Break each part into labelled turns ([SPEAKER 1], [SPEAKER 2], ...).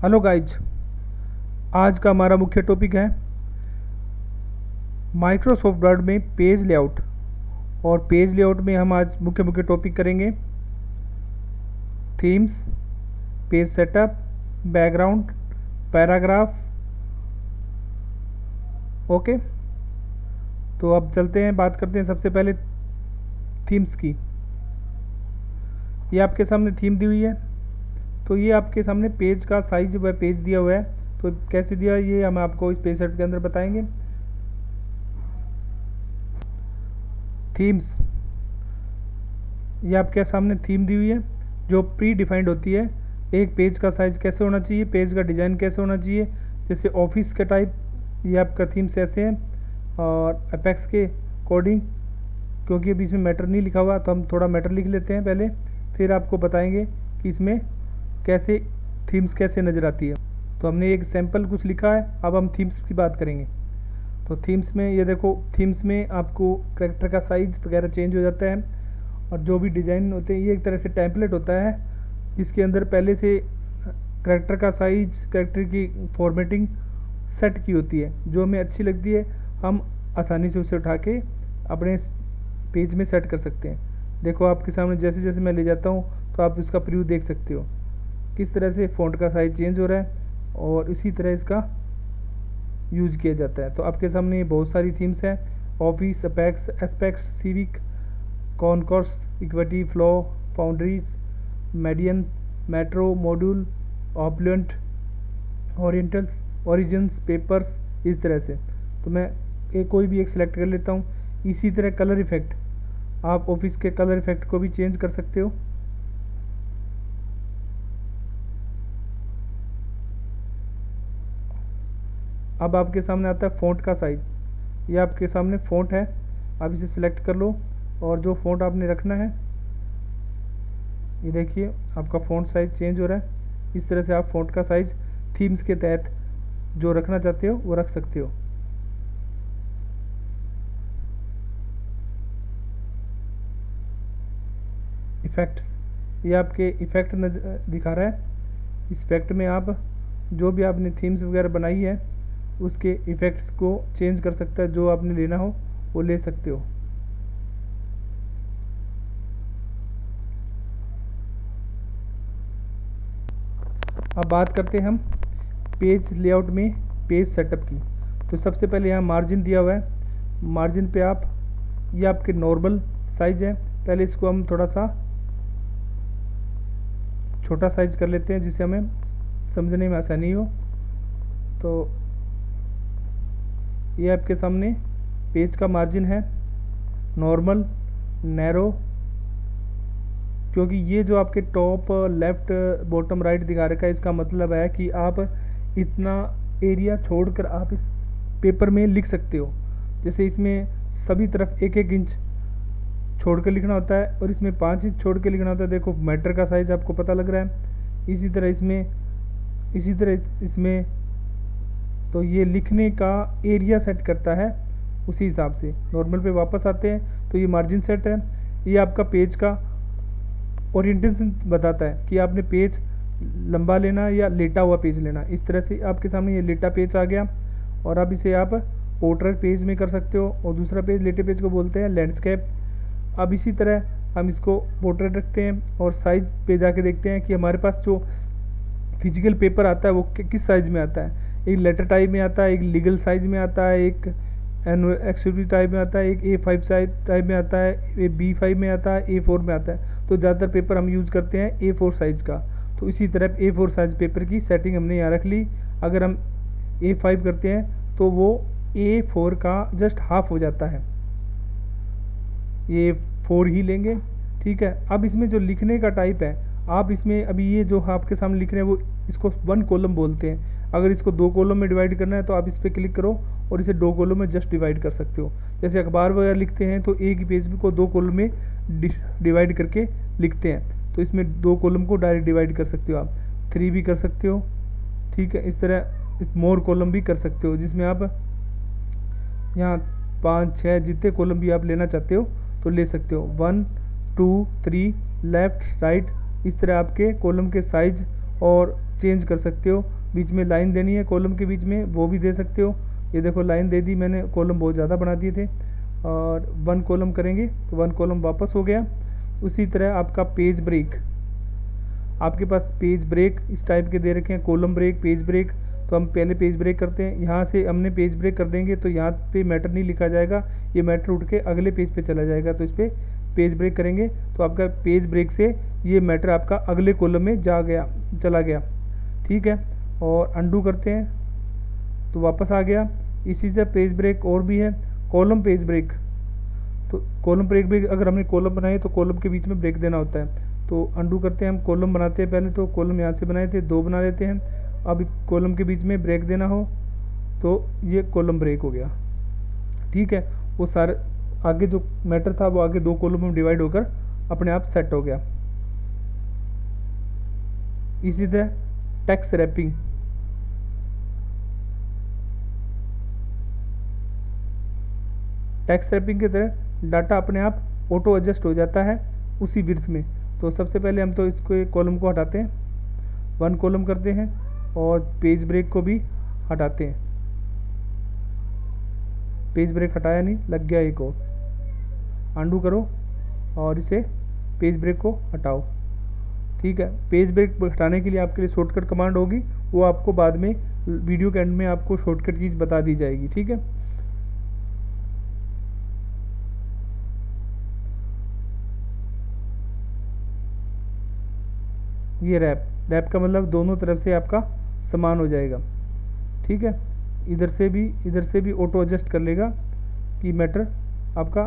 [SPEAKER 1] Hello guys, आज का हमारा मुख्य टॉपिक है माइक्रोसॉफ्ट वर्ड में पेज लेआउट। और पेज लेआउट में हम आज मुख्य मुख्य टॉपिक करेंगे themes, page setup, background, paragraph. Okay, तो अब चलते हैं, बात करते हैं सबसे पहले थीम्स की। ये आपके सामने थीम दी हुई है, तो ये आपके सामने पेज का साइज व पेज दिया हुआ है। तो कैसे दिया ये हम आपको इस पेज सेट के अंदर बताएंगे। थीम्स, ये आपके सामने थीम दी हुई है जो प्री डिफाइंड होती है। एक पेज का साइज़ कैसे होना चाहिए, पेज का डिज़ाइन कैसे होना चाहिए। जैसे ऑफिस के टाइप, ये आपका थीम्स ऐसे हैं। और अपेक्स के कोडिंग, क्योंकि अभी इसमें मैटर नहीं लिखा हुआ तो हम थोड़ा मैटर लिख लेते हैं पहले, फिर आपको बताएंगे कि इसमें कैसे थीम्स कैसे नज़र आती है। तो हमने एक सैम्पल कुछ लिखा है, अब हम थीम्स की बात करेंगे। तो थीम्स में ये देखो, थीम्स में आपको करेक्टर का साइज वगैरह चेंज हो जाता है। और जो भी डिज़ाइन होते हैं, ये एक तरह से टेम्पलेट होता है जिसके अंदर पहले से करेक्टर का साइज, करेक्टर की फॉर्मेटिंग सेट की होती है। जो हमें अच्छी लगती है हम आसानी से उसे उठा के अपने पेज में सेट कर सकते हैं। देखो आपके सामने जैसे जैसे मैं ले जाता हूँ तो आप इसका प्रीव्यू देख सकते हो किस तरह से फ़ॉन्ट का साइज चेंज हो रहा है, और इसी तरह इसका यूज किया जाता है। तो आपके सामने बहुत सारी थीम्स हैं: office, apex, aspects, civic, concourse, equity, flow, boundaries, median, metro, module, opulent, orientals, origins, papers, इस तरह से। तो मैं कोई भी एक सिलेक्ट कर लेता हूँ। इसी तरह कलर इफेक्ट, आप ऑफिस के कलर इफेक्ट को भी चेंज कर सकते हो। अब आपके सामने आता है फ़ॉन्ट का साइज। ये आपके सामने फ़ॉन्ट है, आप इसे सिलेक्ट कर लो और जो फ़ॉन्ट आपने रखना है, ये देखिए आपका फ़ॉन्ट साइज चेंज हो रहा है। इस तरह से आप फ़ॉन्ट का साइज थीम्स के तहत जो रखना चाहते हो वो रख सकते हो। इफ़ेक्ट्स, ये आपके इफ़ेक्ट दिखा रहा है। इस इफेक्ट में आप जो भी आपने थीम्स वगैरह बनाई है उसके इफ़ेक्ट्स को चेंज कर सकता है, जो आपने लेना हो वो ले सकते हो। अब बात करते हैं हम पेज लेआउट में पेज सेटअप की। तो सबसे पहले यहाँ मार्जिन दिया हुआ है। मार्जिन पे आप, ये आपके नॉर्मल साइज है, पहले इसको हम थोड़ा सा छोटा साइज कर लेते हैं जिससे हमें समझने में आसानी हो। तो ये आपके सामने पेज का मार्जिन है, नॉर्मल, नैरो, क्योंकि ये जो आपके टॉप, लेफ्ट, बॉटम, राइट दिखा रखा है, इसका मतलब है कि आप इतना एरिया छोड़कर आप इस पेपर में लिख सकते हो। जैसे इसमें सभी तरफ 1-1 इंच छोड़ कर लिखना होता है और इसमें 5 इंच छोड़ के लिखना होता है। देखो मैटर का साइज आपको पता लग रहा है। इसी तरह इसमें तो ये लिखने का एरिया सेट करता है उसी हिसाब से। नॉर्मल पे वापस आते हैं तो ये मार्जिन सेट है। ये आपका पेज का ओरिएंटेशन बताता है कि आपने पेज लंबा लेना या लेटा हुआ पेज लेना। इस तरह से आपके सामने ये लेटा पेज आ गया, और अब इसे आप पोर्ट्रेट पेज में कर सकते हो, और दूसरा पेज, लेटे पेज को बोलते हैं लैंडस्केप। अब इसी तरह हम इसको पोर्ट्रेट रखते हैं और साइज पे जाके देखते हैं कि हमारे पास जो फिजिकल पेपर आता है वो किस साइज़ में आता है। एक लेटर टाइप में आता है, एक लीगल साइज़ में आता है, एक एक्सिक्यूटिव टाइप में आता है, एक A5 साइज टाइप में आता है, B5 में आता है, A4 में आता है। तो ज़्यादातर पेपर हम यूज़ करते हैं A4 साइज़ का। तो इसी तरह A4 साइज़ पेपर की सेटिंग हमने यहाँ रख ली। अगर हम A5 करते हैं तो वो A4 का जस्ट हाफ हो जाता है, ये 4 ही लेंगे। ठीक है, अब इसमें जो लिखने का टाइप है, आप इसमें अभी ये जो आपके सामने लिख रहे हैं वो इसको 1 कॉलम बोलते हैं। अगर इसको 2 कॉलम में डिवाइड करना है तो आप इस पर क्लिक करो और इसे 2 कॉलम में जस्ट डिवाइड कर सकते हो। जैसे अखबार वगैरह लिखते हैं तो एक ही पेज को 2 कॉलम में डिवाइड करके लिखते हैं, तो इसमें 2 कॉलम को डायरेक्ट डिवाइड कर सकते हो। आप 3 भी कर सकते हो। ठीक है, इस तरह इस मोर कॉलम भी कर सकते हो, जिसमें आप यहाँ 5-6 जितने कॉलम भी आप लेना चाहते हो तो ले सकते हो। 1, 2, 3, लेफ्ट, राइट, इस तरह आपके कॉलम के साइज और चेंज कर सकते हो। बीच में लाइन देनी है कॉलम के बीच में, वो भी दे सकते हो। ये देखो लाइन दे दी मैंने, कॉलम बहुत ज़्यादा बना दिए थे। और 1 कॉलम करेंगे तो 1 कॉलम वापस हो गया। उसी तरह आपका पेज ब्रेक, आपके पास पेज ब्रेक इस टाइप के दे रखे हैं, कॉलम ब्रेक, पेज ब्रेक। तो हम पहले पेज ब्रेक करते हैं। यहाँ से हमने पेज ब्रेक कर देंगे तो यहाँ पे मैटर नहीं लिखा जाएगा, ये मैटर उठ के अगले पेज पे चला जाएगा। तो इस पर पेज ब्रेक करेंगे तो आपका पेज ब्रेक से ये मैटर आपका अगले कॉलम में चला गया। ठीक है, और अंडू करते हैं तो वापस आ गया। इसी से पेज ब्रेक और भी है, कॉलम पेज ब्रेक। तो कॉलम ब्रेक भी अगर हमने कॉलम बनाए तो कॉलम के बीच में ब्रेक देना होता है। तो अंडू करते हैं, हम कॉलम बनाते हैं पहले, तो कॉलम यहाँ से बनाए थे, 2 बना लेते हैं। अब कॉलम के बीच में ब्रेक देना हो तो ये कॉलम ब्रेक हो गया। ठीक है, वो सारे आगे जो मैटर था वो आगे 2 कॉलम में डिवाइड होकर अपने आप सेट हो गया। इसी तरह टेक्स्ट रैपिंग, टेक्स्ट रैपिंग की तरह डाटा अपने आप ऑटो एडजस्ट हो जाता है उसी विड्थ में। तो सबसे पहले हम तो इसको एक कॉलम को हटाते हैं, 1 कॉलम करते हैं और पेज ब्रेक को भी हटाते हैं। पेज ब्रेक हटाया नहीं, लग गया एक और। अंडू करो और इसे पेज ब्रेक को हटाओ। ठीक है, पेज ब्रेक हटाने के लिए आपके लिए शॉर्टकट कमांड होगी, वो आपको बाद में वीडियो के एंड में आपको शॉर्टकट कीज बता दी जाएगी। ठीक है, ये रैप का मतलब दोनों तरफ से आपका समान हो जाएगा। ठीक है, इधर से भी ऑटो एडजस्ट कर लेगा कि मैटर आपका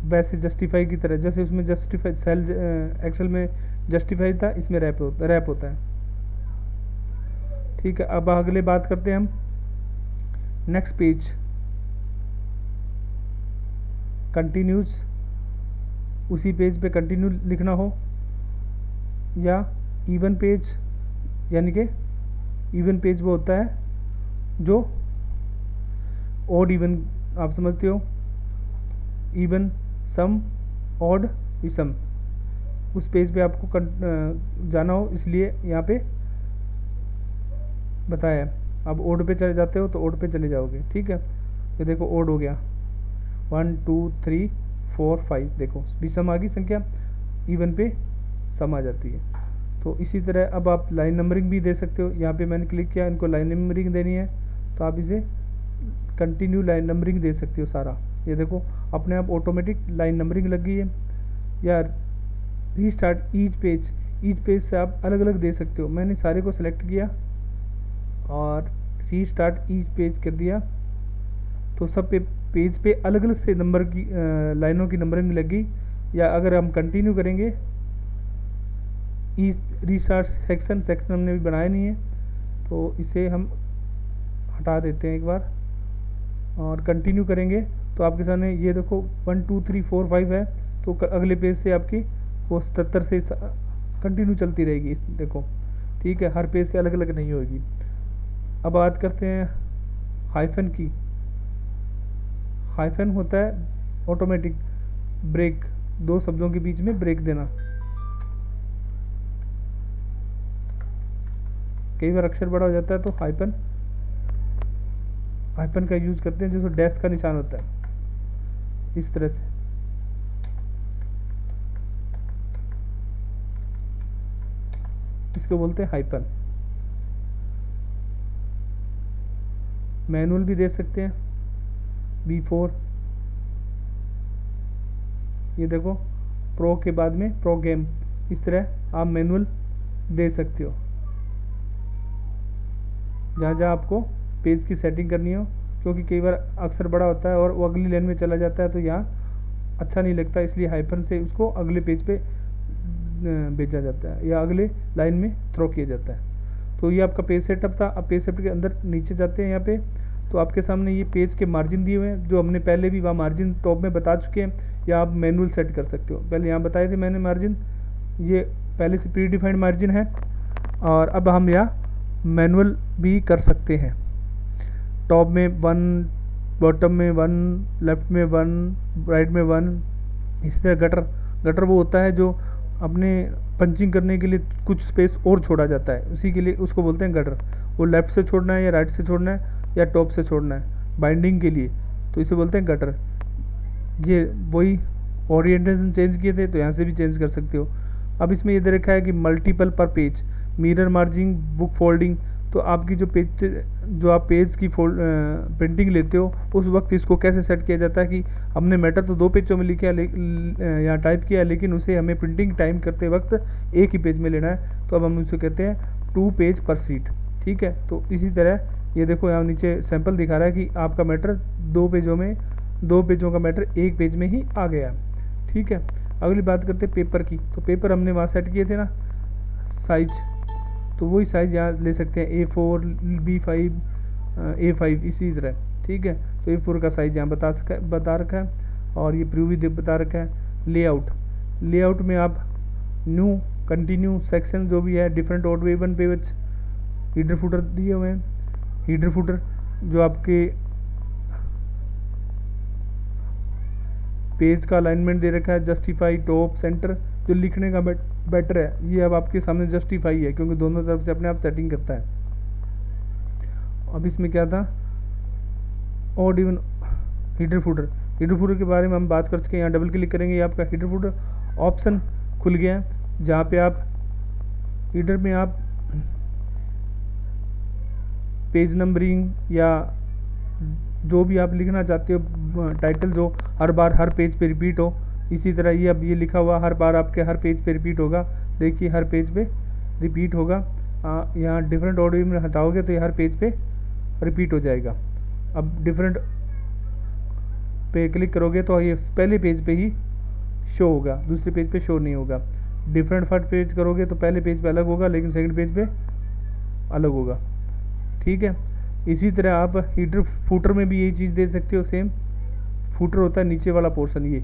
[SPEAKER 1] वैसे जस्टिफाई की तरह, जैसे उसमें जस्टिफाई सेल एक्सेल में जस्टिफाई था, इसमें रैप होता है। ठीक है, अब अगले बात करते हैं हम नेक्स्ट पेज कंटिन्यूज। उसी पेज पे कंटिन्यू लिखना हो या इवन पेज, यानी कि इवन पेज वो होता है जो ऑड इवन, आप समझते हो, इवन सम ऑड विषम, उस पेज पे आपको जाना हो, इसलिए यहाँ पे बताया। अब ओड पे चले जाते हो तो ओड पे चले जाओगे। ठीक है, ये देखो ओड हो गया, 1 2 3 4 5, देखो विषम आ गई संख्या, इवन पे सम आ जाती है। तो इसी तरह अब आप लाइन नंबरिंग भी दे सकते हो। यहाँ पे मैंने क्लिक किया, इनको लाइन नंबरिंग देनी है तो आप इसे कंटिन्यू लाइन नंबरिंग दे सकते हो सारा। ये देखो अपने आप ऑटोमेटिक लाइन नंबरिंग लग गई है। या रीस्टार्ट ईच पेज से आप अलग अलग दे सकते हो। मैंने सारे को सिलेक्ट किया और रीस्टार्ट ईच पेज कर दिया तो सब पेज पे अलग अलग से नंबर की लाइनों की नंबरिंग लग गई। या अगर हम कंटिन्यू करेंगे, रीस्टार्ट सेक्शन हमने भी बनाया नहीं है तो इसे हम हटा देते हैं एक बार और कंटिन्यू करेंगे तो आपके सामने ये देखो 1 2 3 4 5 है। तो अगले पेज से आपकी वो 77 से कंटिन्यू चलती रहेगी। देखो ठीक है, हर पेज से अलग अलग नहीं होगी। अब बात करते हैं हाइफन की। हाइफन होता है ऑटोमेटिक ब्रेक, 2 शब्दों के बीच में ब्रेक देना। कई बार अक्षर बड़ा हो जाता है तो हाइफन का यूज करते हैं, जिसको डैश का निशान होता है इस तरह से। इसको बोलते हैं हाइफन। मैनुअल भी दे सकते हैं, B4। ये देखो प्रो के बाद में प्रो गेम, इस तरह आप मैनुअल दे सकते हो जहाँ जहाँ आपको पेज की सेटिंग करनी हो, क्योंकि कई बार अक्षर बड़ा होता है और वो अगली लाइन में चला जाता है तो यहाँ अच्छा नहीं लगता, इसलिए हाइफन से उसको अगले पेज पे भेजा जाता है या अगले लाइन में थ्रो किया जाता है। तो ये आपका पेज सेटअप था। अब पेज सेटअप के अंदर नीचे जाते हैं यहाँ पे, तो आपके सामने ये पेज के मार्जिन दिए हुए हैं, जो हमने पहले भी वहाँ मार्जिन टॉप में बता चुके हैं, या आप मैनुअल सेट कर सकते हो। पहले यहाँ बताए थे मैंने मार्जिन, ये पहले से प्री डिफाइंड मार्जिन है। और अब हम यहाँ मैनुअल भी कर सकते हैं। टॉप में 1, बॉटम में 1, लेफ्ट में 1, राइट में 1। इसी तरह गटर वो होता है जो अपने पंचिंग करने के लिए कुछ स्पेस और छोड़ा जाता है, उसी के लिए उसको बोलते हैं गटर। वो लेफ़्ट से छोड़ना है या राइट से छोड़ना है या टॉप से छोड़ना है बाइंडिंग के लिए, तो इसे बोलते हैं गटर। ये वही ओरिएंटेशन चेंज किए थे तो यहाँ से भी चेंज कर सकते हो। अब इसमें ये दे रखा है कि मल्टीपल पर page, mirror margin, book folding. तो आपकी जो आप पेज की प्रिंटिंग लेते हो उस वक्त इसको कैसे सेट किया जाता है कि हमने मैटर तो 2 पेजों में लिखा है या टाइप किया है, लेकिन उसे हमें प्रिंटिंग टाइम करते वक्त एक ही पेज में लेना है, तो अब हम उसे कहते हैं 2 पेज पर शीट। ठीक है, तो इसी तरह ये देखो यहाँ नीचे सैंपल दिखा रहा है कि आपका मैटर 2 पेजों का मैटर 1 पेज में ही आ गया। ठीक है, अगली बात करते हैं पेपर की। तो पेपर हमने वहाँ सेट किए थे ना साइज, तो वही साइज़ यहाँ ले सकते हैं A4, B5, A5 इसी तरह। ठीक है, तो A4 का साइज़ यहाँ बता रखा है, और ये प्रीव्यू भी बता रखा है। लेआउट में आप न्यू, कंटिन्यू, सेक्शन जो भी है, different odd even page, header footer दिए हुए हैं। हीडर फुटर जो आपके पेज का अलाइनमेंट दे रखा है, जस्टिफाई, टॉप, सेंटर, जो लिखने का बेटर है, ये अब आपके सामने जस्टिफाई है क्योंकि दोनों तरफ से अपने आप सेटिंग करता है। अब इसमें क्या था, ऑड इवन हीडर फुटर के बारे में हम बात कर चुके हैं। यहाँ डबल क्लिक करेंगे, ये आपका हीडर फुटर ऑप्शन खुल गया है, जहाँ पे आप हीडर में आप पेज नंबरिंग या जो भी आप लिखना चाहते हो, टाइटल जो हर बार हर पेज पे रिपीट हो, इसी तरह ये अब ये लिखा हुआ हर बार आपके हर पेज पे रिपीट होगा। देखिए हर पेज पे रिपीट होगा। यहाँ डिफरेंट ऑडियो में हटाओगे तो ये हर पेज पे रिपीट हो जाएगा। अब डिफरेंट पे क्लिक करोगे तो ये पहले पेज पे ही शो होगा, दूसरे पेज पे शो नहीं होगा। डिफरेंट फर्स्ट पेज करोगे तो पहले पेज पे अलग होगा, लेकिन सेकंड पेज पे अलग होगा। ठीक है, इसी तरह आप हीडर फुटर में भी यही चीज़ दे सकते हो। सेम फुटर होता है नीचे वाला पोर्शन, ये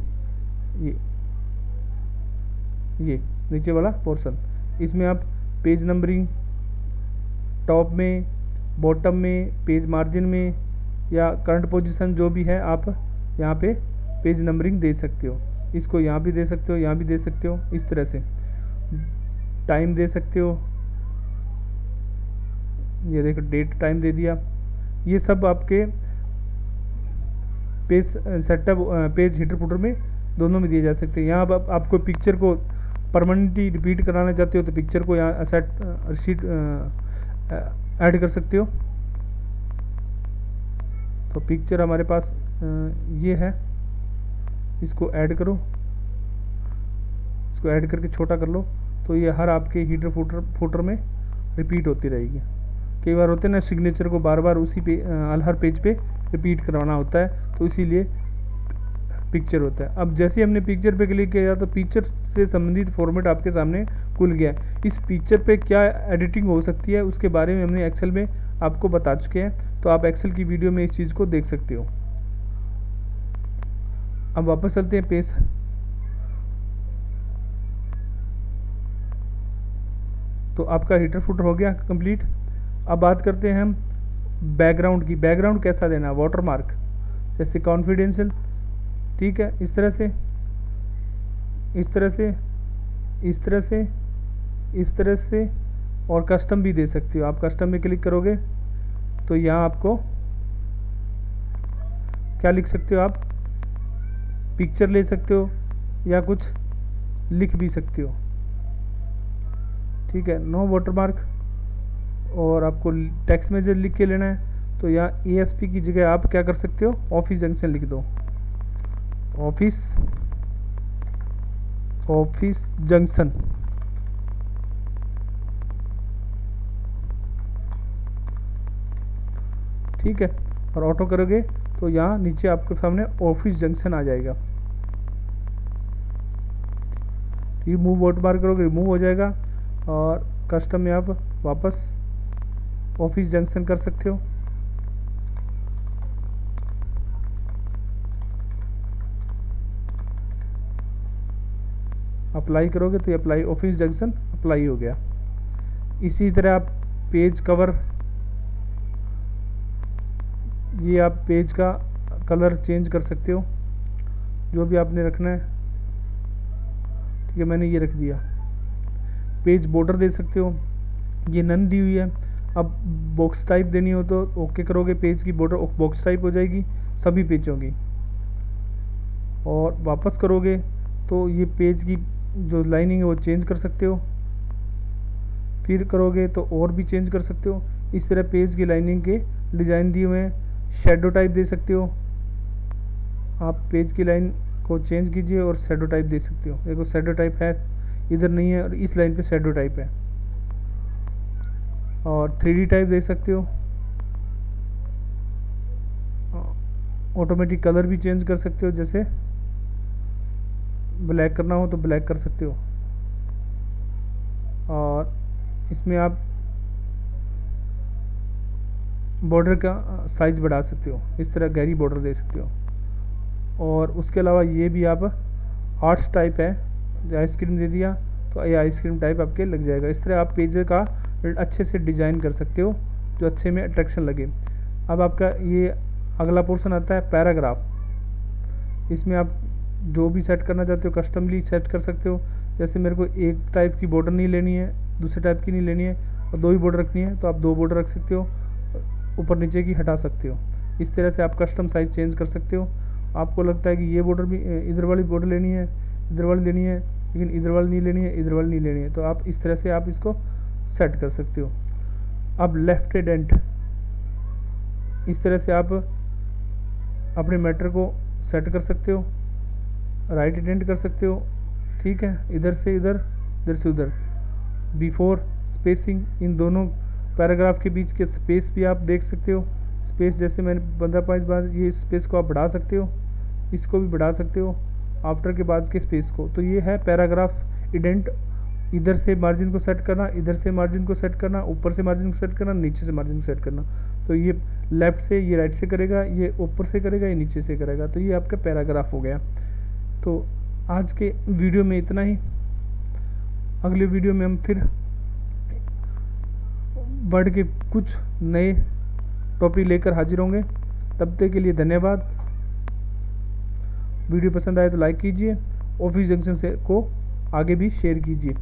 [SPEAKER 1] नीचे वाला पोर्शन, इसमें आप पेज नंबरिंग टॉप में, बॉटम में, पेज मार्जिन में या करंट पोजीशन जो भी है आप यहाँ पे पेज नंबरिंग दे सकते हो। इसको यहाँ भी दे सकते हो, यहाँ भी दे सकते हो, इस तरह से टाइम दे सकते हो। ये देखो डेट टाइम दे दिया। ये सब आपके page setup, page header footer में दोनों में दिए जा सकते हैं। यहाँ अब आपको पिक्चर को परमानेंटली रिपीट कराना चाहते हो तो पिक्चर को यहाँ शीट ऐड कर सकते हो। तो पिक्चर हमारे पास ये है, इसको ऐड करो, इसको ऐड करके छोटा कर लो, तो ये हर आपके हीडर फुटर में रिपीट होती रहेगी। कई बार होते हैं ना सिग्नेचर को बार बार उसी पे हर पेज पे रिपीट करवाना होता है, तो इसीलिए पिक्चर होता है। अब जैसे हमने पिक्चर पे क्लिक किया तो पिक्चर से संबंधित फॉर्मेट आपके सामने खुल गया। इस पिक्चर पे क्या एडिटिंग हो सकती है उसके बारे में हमने एक्सेल में आपको बता चुके हैं, तो आप एक्सेल की वीडियो में इस चीज़ को देख सकते हो। अब वापस चलते हैं पेज। तो आपका हीडर फुटर हो गया कंप्लीट। अब बात करते हैं हम बैकग्राउंड की। बैकग्राउंड कैसा देना है, वाटरमार्क, जैसे कॉन्फिडेंशियल, ठीक है, इस तरह से, इस तरह से, इस तरह से, इस तरह से, और कस्टम भी दे सकते हो। आप कस्टम में क्लिक करोगे तो यहाँ आपको क्या लिख सकते हो, आप पिक्चर ले सकते हो या कुछ लिख भी सकते हो। ठीक है, नो वाटरमार्क, और आपको टेक्स्ट मेजर लिख के लेना है तो यहाँ ASP की जगह आप क्या कर सकते हो, ऑफिस जंक्शन लिख दो, ऑफिस जंक्शन। ठीक है, और ऑटो करोगे तो यहाँ नीचे आपके सामने ऑफिस जंक्शन आ जाएगा। रिमूव वाटरमार्क करोगे रिमूव हो जाएगा, और कस्टम में आप वापस ऑफिस जंक्शन कर सकते हो। अप्लाई करोगे तो ये अप्लाई ऑफिस जंक्शन अप्लाई हो गया। इसी तरह आप पेज कवर, ये आप पेज का कलर चेंज कर सकते हो, जो भी आपने रखना है। ठीक है, मैंने ये रख दिया। पेज बॉर्डर दे सकते हो, ये नन दी हुई है। अब बॉक्स टाइप देनी हो तो ओके करोगे, पेज की बॉर्डर बॉक्स टाइप हो जाएगी सभी पेजों की। और वापस करोगे तो ये पेज की जो लाइनिंग है वो चेंज कर सकते हो, फिर करोगे तो और भी चेंज कर सकते हो। इस तरह पेज की लाइनिंग के डिज़ाइन दिए हुए हैं। शेडो टाइप दे सकते हो, आप पेज की लाइन को चेंज कीजिए और शेडो टाइप दे सकते हो। देखो शेडो टाइप है, इधर नहीं है और इस लाइन पे शेडो टाइप है। और 3D टाइप दे सकते हो, ऑटोमेटिक कलर भी चेंज कर सकते हो, जैसे ब्लैक करना हो तो ब्लैक कर सकते हो। और इसमें आप बॉर्डर का साइज बढ़ा सकते हो, इस तरह गहरी बॉर्डर दे सकते हो। और उसके अलावा ये भी आप आर्ट्स टाइप है, आइसक्रीम दे दिया तो ये आइसक्रीम टाइप आपके लग जाएगा। इस तरह आप पेज का अच्छे से डिज़ाइन कर सकते हो जो अच्छे में अट्रैक्शन लगे। अब आपका ये अगला पोर्शन आता है पैराग्राफ। इसमें आप जो भी सेट करना चाहते हो कस्टमली सेट कर सकते हो। जैसे मेरे को एक टाइप की बॉर्डर नहीं लेनी है, दूसरे टाइप की नहीं लेनी है और दो ही बॉर्डर रखनी है तो आप दो बॉर्डर रख सकते हो, ऊपर नीचे की हटा सकते हो। इस तरह से आप कस्टम साइज चेंज कर सकते हो। आपको लगता है कि ये बॉर्डर भी इधर वाली बॉर्डर लेनी है, इधर वाली लेनी है, लेकिन इधर वाली नहीं लेनी है, इधर वाली नहीं लेनी है, तो आप इस तरह से आप इसको सेट कर सकते हो। अब लेफ्ट एडेंट, इस तरह से आप अपने मैटर को सेट कर सकते हो, राइट एडेंट कर सकते हो। ठीक है, इधर से इधर, इधर से उधर। बिफोर स्पेसिंग, इन दोनों पैराग्राफ के बीच के स्पेस भी आप देख सकते हो। स्पेस जैसे मैंने 15 बार, ये स्पेस को आप बढ़ा सकते हो, इसको भी बढ़ा सकते हो आफ्टर के बाद के स्पेस को। तो ये है पैराग्राफ इडेंट। इधर से मार्जिन को सेट करना, इधर से मार्जिन को सेट करना, ऊपर से मार्जिन को सेट करना, नीचे से मार्जिन को सेट करना। तो ये लेफ्ट से, ये राइट से करेगा, ये ऊपर से करेगा, ये नीचे से करेगा। तो ये आपका पैराग्राफ हो गया। तो आज के वीडियो में इतना ही। अगले वीडियो में हम फिर वर्ड के कुछ नए टॉपिक लेकर हाजिर होंगे। तब तक के लिए धन्यवाद। वीडियो पसंद आए तो लाइक कीजिए, ऑफिस जंक्शन से को आगे भी शेयर कीजिए।